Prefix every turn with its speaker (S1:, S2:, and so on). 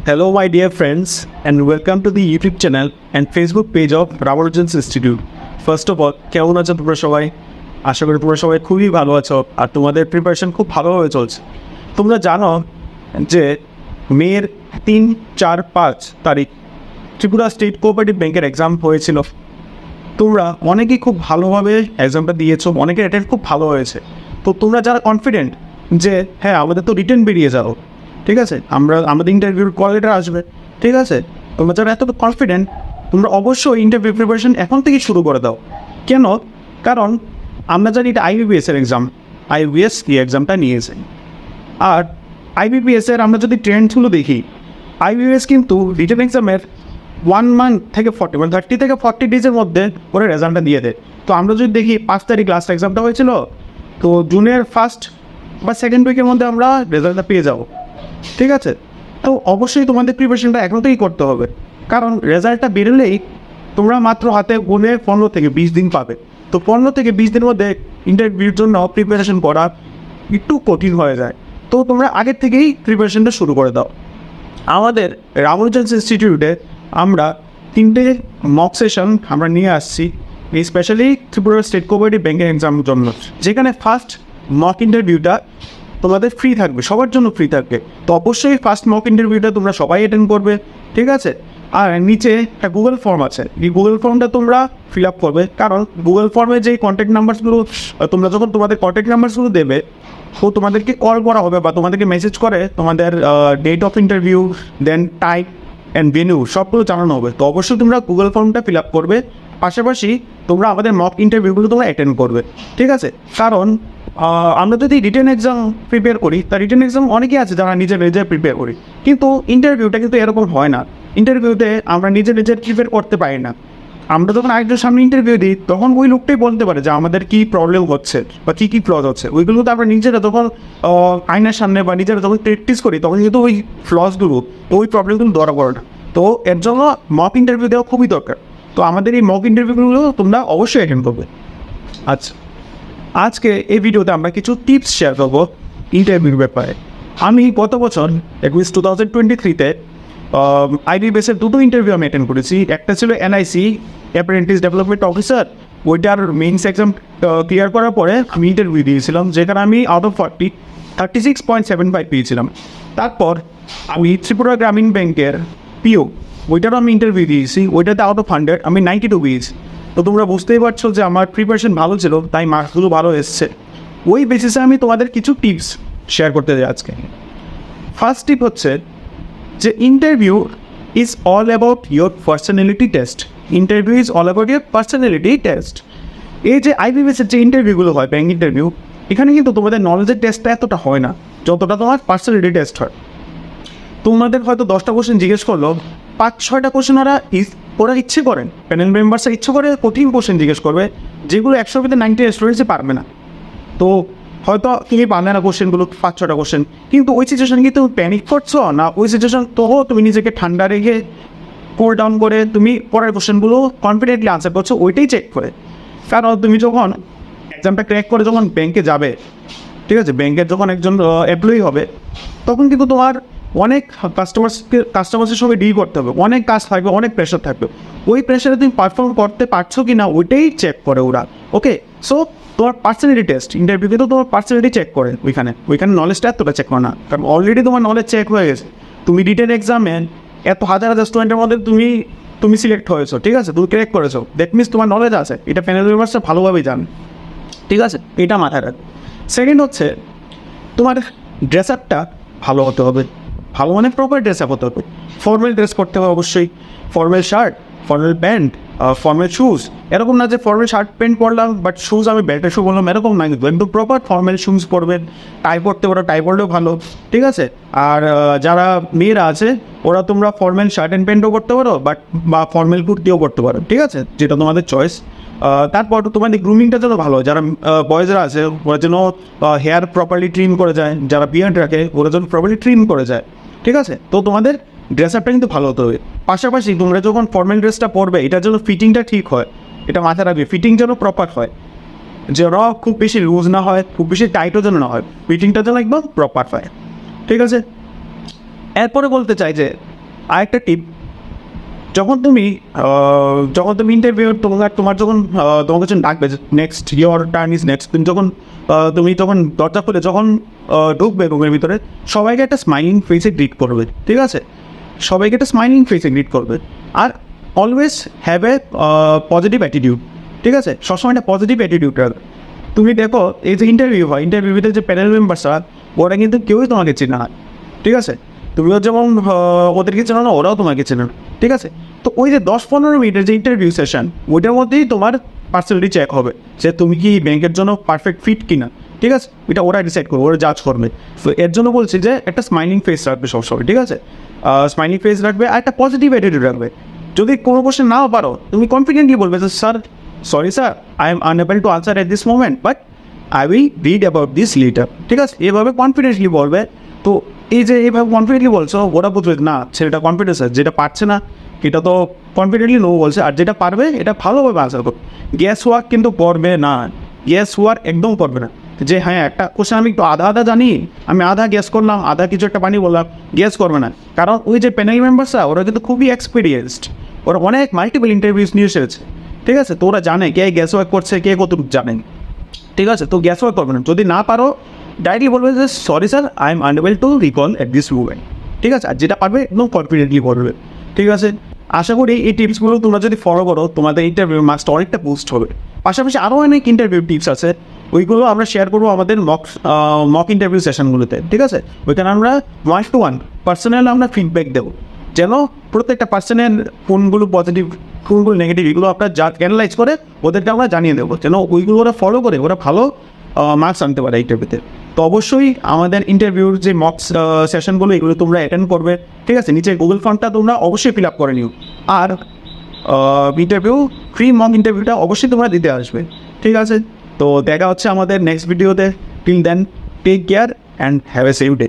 S1: Hello, my dear friends, and welcome to the YouTube channel and Facebook page of Ramanujan's Institute. First of all, কেমন আছো তোমরা সবাই? আশা করি তোমরা সবাই খুবই ভালো আছো আর তোমাদের প্রিপারেশন খুব ভালোভাবে চলছে। তোমরা জানো যে মের 3, 4, 5 তারিখ ত্রিপুরা স্টেট কোঅপারেটিভ ব্যাংকের এক্সাম হয়েছিল। তোমরা অনেকেই খুব ভালোভাবে এক্সামটা দিয়েছো, অনেকের অ্যাটেন্ড খুব ভালো হয়েছে। তো তোমরা যারা কনফিডেন্ট যে হ্যাঁ আমাদের তো রিটেন বেরিয়ে যাও, ঠিক আছে, আমাদের ইন্টারভিউর কল লেটার আসবে, ঠিক আছে, তোমরা যারা এত কনফিডেন্ট তোমরা অবশ্যই ইন্টারভিউ প্রিপারেশন এখন থেকেই শুরু করে দাও। কেন? কারণ আমরা জানি এটা আইবিপিএসের এক্সাম, আইবিপিএস এই এক্সামটা নিয়েছে। আর আইবিপিএসের আমরা যদি ট্রেন্ডগুলো দেখি, আইবিপিএস কিন্তু রিটেন এক্সামের 1 মান্থ থেকে 30 থেকে 40 ডেজের মধ্যে করে রেজাল্টটা দিয়ে দেয়। তো আমরা যদি দেখি 5 তারিখ লাস্ট এক্সামটা হয়েছিল, তো জুনের 1st বা 2nd উইকের মধ্যে আমরা রেজাল্টটা পেয়ে যাবো, ঠিক আছে। তো অবশ্যই তোমাদের প্রিপারেশনটা এখন থেকেই করতে হবে, কারণ রেজাল্টটা বেরোলেই তোমরা মাত্র হাতে গুনে 15 থেকে 20 দিন পাবে। তো 15 থেকে 20 দিনের মধ্যে ইন্টারভিউর জন্য প্রিপারেশন করা একটু কঠিন হয়ে যায়। তো তোমরা আগের থেকেই প্রিপারেশনটা শুরু করে দাও। আমাদের রামানুজান্স ইনস্টিটিউটে আমরা 3টে মক সেশন আমরা নিয়ে আসছি, স্পেশালি ত্রিপুরা স্টেট কোঅপারেটিভ ব্যাংকের এক্সামের জন্য, যেখানে ফার্স্ট মক ইন্টারভিউটা তোমাদের ফ্রি থাকবে, সবার জন্য ফ্রি থাকবে। তো অবশ্যই ফার্স্ট মক ইন্টারভিউটা তোমরা সবাই অ্যাটেন্ড করবে, ঠিক আছে। আর নিচে একটা গুগল ফর্ম আছে, এই গুগল ফর্মটা তোমরা ফিল আপ করবে, কারণ গুগল ফর্মে যেই কন্ট্যাক্ট নাম্বারসগুলো তোমরা যখন তোমাদের কন্ট্যাক্ট নাম্বারসগুলো দেবে, তো তোমাদেরকে কল করা হবে বা তোমাদেরকে মেসেজ করে তোমাদের date of interview, then time and venue সবগুলো জানানো হবে। তো অবশ্যই তোমরা গুগল ফর্মটা ফিল আপ করবে, পাশাপাশি তোমরা আমাদের মক ইন্টারভিউগুলো তোমরা অ্যাটেন্ড করবে, ঠিক আছে। কারণ আমরা যদি রিটেন এক্সাম প্রিপেয়ার করি, তা রিটেন এক্সাম অনেকেই আছে যারা নিজে প্রিপেয়ার করি, কিন্তু ইন্টারভিউটা কিন্তু এরকম হয় না। ইন্টারভিউতে আমরা নিজে প্রিপেয়ার করতে পারি না। আমরা যখন আরেকজনের সামনে ইন্টারভিউ দিই, তখন ওই লোকটাই বলতে পারে যে আমাদের কী প্রবলেম হচ্ছে বা কী ফ্লজ হচ্ছে। ওইগুলো তো আমরা নিজেরা যখন আয়নার সামনে বা নিজেরা যখন প্র্যাকটিস করি, তখন কিন্তু ওই ফ্লজগুলো, ওই প্রবলেমগুলো ধরা পড়ে না। তো এর জন্য মক ইন্টারভিউ দেওয়া খুবই দরকার। তো আমাদের এই মক ইন্টারভিউগুলো তোমরা অবশ্যই অ্যাটেন্ড করবে। আচ্ছা, আজকে এই ভিডিওতে আমরা কিছু টিপস শেয়ার করবো ইন্টারভিউর ব্যাপারে। আমি গত বছর 2023-তে আইবিপিএসের 2টো ইন্টারভিউ আমি অ্যাটেন্ড করেছি। একটা ছিল এনআইসি, অ্যাপ্রেন্টিস ডেভেলপমেন্ট অফিসার, ওইটার মেইনস এক্সাম ক্লিয়ার করার পরে আমি ইন্টারভিউ দিয়েছিলাম, যেখানে আমি আউট অফ 40 36.75 পেয়েছিলাম। তারপর আমি ত্রিপুরা গ্রামীণ ব্যাংকের পিও, ওইটারও আমি ইন্টারভিউ দিয়েছি, ওইটাতে আউট অফ 100 আমি 92 পেয়েছি। তো তোমরা বুঝতেই পারছো যে আমার প্রিপারেশন ভালো ছিল, তাই মার্কসগুলো ভালো এসছে। ওই বেসিসে আমি তোমাদের কিছু টিপস শেয়ার করতে চাই আজকে। ফার্স্ট টিপ হচ্ছে যে interview is all about your personality test. Interview is all about your personality test. এই যে আইবিপিএসের যে ইন্টারভিউগুলো হয়, ব্যাংক ইন্টারভিউ, এখানে কিন্তু তোমাদের নলেজের টেস্টটা এতটা হয় না যতটা তোমার পার্সোনালিটি টেস্ট হয়। তোমাদের হয়তো 10টা কোশ্চেন জিজ্ঞেস করলো, 5-6টা কোশ্চেন ওরা ইচ্ছে করেন, প্যানেল মেম্বার্সরা ইচ্ছে করে কঠিন কোশ্চেন জিজ্ঞেস করবে, যেগুলো 100 মধ্যে 90 স্টুডেন্টসই পারবে না। তো হয়তো তুমি পারবে না কোশ্চেনগুলো, 5-6টা কোশ্চেন, কিন্তু ওই সিচুয়েশানে কি তুমি প্যানিক করছো না? ওই সিচুয়েশান তবুও তুমি নিজেকে ঠান্ডা রেখে কোল ডাউন করে তুমি পরের কোশ্চেনগুলো কনফিডেন্টলি আনসার করছো, ওইটাই চেক করে। কারণ তুমি যখন এক্সামটা ক্র্যাক করে যখন ব্যাংকে যাবে, ঠিক আছে, ব্যাংকের যখন একজন এমপ্লয়ি হবে, তখন কিন্তু তোমার অনেক কাস্টমার্সের সঙ্গে ডিল করতে হবে, অনেক কাজ থাকবে, অনেক প্রেশার থাকবে। ওই প্রেশারে তুমি পারফর্ম করতে পারছো কি না, ওইটাই চেক করে ওরা। ওকে, সো তোমার পার্সোনালিটি টেস্ট ইন্টারভিউতে তো তোমার পার্সোনালিটি চেক করে, ওইখানে নলেজটা এতটা চেক করে না, কারণ অলরেডি তোমার নলেজ চেক হয়ে গেছে। তুমি রিটেন এক্সামে এত হাজার স্টুডেন্টের মধ্যে তুমি সিলেক্ট হয়েছো, ঠিক আছে, তুমি ক্র্যাক করেছো, দ্যাট মিনস তোমার নলেজ আছে, এটা প্যানেল মেম্বার্সরা ভালোভাবেই জানে, ঠিক আছে, এটা মাথায় রাখ। সেকেন্ড হচ্ছে তোমার ড্রেস আপটা ভালো হতে হবে, ভালো মানে প্রপার ড্রেস আপ হতে হবে। ফর্মাল ড্রেস করতে হবে অবশ্যই, formal shirt, formal pant, formal shoes. এরকম না যে ফর্মাল শার্ট প্যান্ট পরলাম বাট শুজ আমি ব্যাটের শু বললাম, এরকম না, কিন্তু একদম প্রপার ফর্মাল শুজ পরবেন। টাই পরতে পারো, টাই পরলেও ভালো, ঠিক আছে। আর যারা মেয়েরা আছে ওরা তোমরা ফর্মাল শার্ট অ্যান্ড প্যান্টও করতে পারো, বা ফর্মাল কুর্তিও করতে পারো, ঠিক আছে, যেটা তোমাদের চয়েস। তারপর তোমাদের গ্রুমিংটা যেন ভালো, যারা বয়েজরা আছে ওরা যেন হেয়ার প্রপারলি ট্রিম করে যায়, যারা বিয়ার্ড রাখে ওরা যেন প্রপারলি ট্রিম করে যায়, ঠিক আছে। তো তোমাদের ড্রেস আপটা কিন্তু ভালো হতে হবে। পাশাপাশি তোমরা যখন ফর্মাল ড্রেসটা পরবে, এটার জন্য ফিটিংটা ঠিক হয়, এটা মাথায় রাখবে, ফিটিং যেন প্রপার হয়, যেন খুব বেশি লুজ না হয়, খুব বেশি টাইটও যেন না হয়, ফিটিংটা যেন একদম প্রপার হয়, ঠিক আছে। এরপরে বলতে চাই যে আরেকটা টিপ, যখন তুমি ইন্টারভিউ তোমার যখন তোমার কাছে ডাকবে next your turn is next, তুমি যখন দরজা খুলে যখন ঢুকবে রুমের ভিতরে, সবাইকে একটা স্মাইলিং ফেসে গ্রিট করবে, ঠিক আছে? সবাইকে একটা স্মাইলিং ফেসে গ্রিট করবে। আর always have a positive attitude, ঠিক আছে? সবসময় একটা পজিটিভ অ্যাটিটিউড রাখবে। তুমি দেখো এই যে ইন্টারভিউ হয়, ইন্টারভিউতে যে প্যানেল মেম্বার্সরা ওরা কিন্তু কেউই তোমাকে চেনে না, ঠিক আছে? তুমিও যেমন ওদেরকে চেনো না, ওরাও তোমাকে চেনে না, ঠিক আছে? তো ওই যে 10-15 মিনিটের যে ইন্টারভিউ সেশন, ওইটার মধ্যেই তোমার পার্সোনালিটি চেক হবে যে তুমি কি ব্যাংকের জন্য পারফেক্ট ফিট কিনা, ঠিক আছে? এটা ওরা ডিসাইড করবে, ওরা জাজ করবে। তো এর জন্য বলছি যে একটা স্মাইলিং ফেস রাখবে সবসময়, ঠিক আছে? স্মাইলিং ফেস রাখবে আর একটা পজিটিভ অ্যাটিটিউড রাখবে। যদি কোনো কোশ্চেন নাও পারো, তুমি কনফিডেন্টলি বলবে যে sir, sorry sir, I am unable to answer at this moment, but I will read about this letter, ঠিক আছে? এভাবে কনফিডেন্টলি বলবে। তো এই যে এইভাবে কনফিডেন্টলি বলছো, ওরা বুঝবে না ছেলেটা কনফিডেন্স আছে, যেটা পারছে না এটা তো কনফিডেন্টলি নো বলছে, আর যেটা পারবে এটা ভালোভাবে আনসার করবে। গ্যাস ওয়ার্ক কিন্তু করবে না, গ্যাস ওয়ার্ক একদম করবে না। যে হ্যাঁ একটা কোশ্চেন আমি একটু আধা জানি, আমি আধা গ্যাস করলাম, আধা কিছু একটা বানিয়ে বললাম, গ্যাস করবে না। কারণ ওই যে প্যানেল মেম্বার্সরা ওরা কিন্তু খুবই এক্সপিরিয়েন্সড, ওরা অনেক মাল্টিপল ইন্টারভিউস নিয়ে এসেছে, ঠিক আছে? তো ওরা জানে কে গ্যাস ওয়ার্ক করছে, কে কতটুকু জানেন, ঠিক আছে? তো গ্যাস ওয়ার্ক করবে না। যদি না পারো ডাইরেক্টলি বলবে যে sorry sir, I am unable to recall at this moment, ঠিক আছে? আর যেটা পারবে একদম কনফিডেন্টলি করবে, ঠিক আছে? আশা করি এই টিপসগুলো তোমরা যদি ফলো করো, তোমাদের ইন্টারভিউ মার্কসটা অনেকটা বুস্ট হবে। পাশাপাশি আরও অনেক ইন্টারভিউ টিপস আছে, ওইগুলো আমরা শেয়ার করবো আমাদের মক ইন্টারভিউ সেশনগুলোতে, ঠিক আছে? ওইখানে আমরা 1-to-1 পার্সোনাল আমরা ফিডব্যাক দেবো, যেন প্রত্যেকটা পার্সনের কোনগুলো পজিটিভ কোনগুলো নেগেটিভ এগুলো আপনার অ্যানালাইজ করে ওদেরকে আমরা জানিয়ে দেবো, যেন ওইগুলো ওরা ফলো করে ওরা ভালো মার্কস আনতে পারে ইন্টারভিউতে। তো অবশ্যই আমাদের ইন্টারভিউর যে মক সেশনগুলো এগুলো তোমরা অ্যাটেন্ড করবে, ঠিক আছে? নিচে গুগল ফর্মটা তোমরা অবশ্যই ফিল আপ করে নিও। আর ইন্টারভিউ ফ্রি মক ইন্টারভিউটা অবশ্যই তোমরা দিতে আসবে, ঠিক আছে? তো দেখা হচ্ছে আমাদের নেক্সট ভিডিওতে। Till then take care and have a safe day.